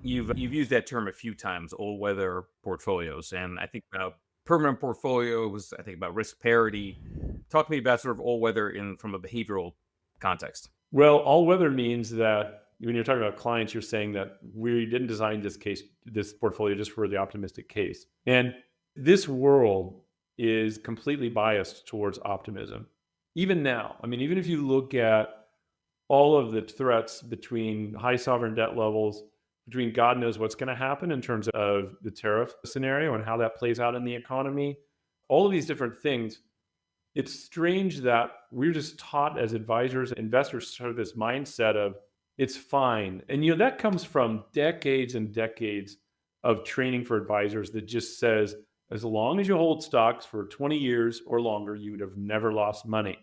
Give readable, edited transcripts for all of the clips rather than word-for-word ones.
You've used that term a few times, all weather portfolios, and I think about permanent portfolios. I think about risk parity. Talk to me about sort of all weather in from a behavioral context. Well, all weather means that when you're talking about clients, you're saying that we didn't design this portfolio just for the optimistic case. And this world is completely biased towards optimism. Even now, I mean, even if you look at all of the threats between high sovereign debt levels, between God knows what's going to happen in terms of the tariff scenario and how that plays out in the economy, all of these different things, it's strange that we're just taught as advisors, investors, sort of this mindset of it's fine. And that comes from decades and decades of training for advisors that just says as long as you hold stocks for 20 years or longer, you would have never lost money.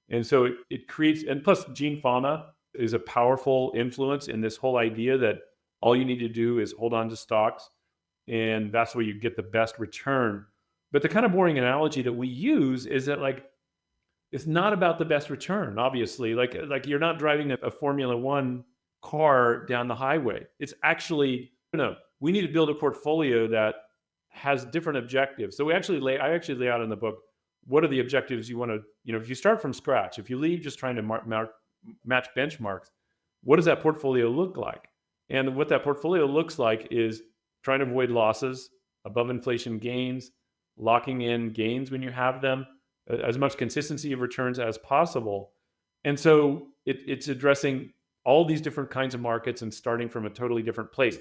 And so it creates, and plus Gene Fama is a powerful influence in this whole idea that all you need to do is hold on to stocks and that's where you get the best return. But the kind of boring analogy that we use is that like it's not about the best return, obviously. Like you're not driving a Formula One car down the highway. It's actually no. We need to build a portfolio that has different objectives. So I actually lay out in the book what are the objectives you want to. If you start from scratch, if you leave just trying to match benchmarks, what does that portfolio look like? And what that portfolio looks like is trying to avoid losses, above inflation gains, locking in gains when you have them, as much consistency of returns as possible. And so it's addressing all these different kinds of markets and starting from a totally different place.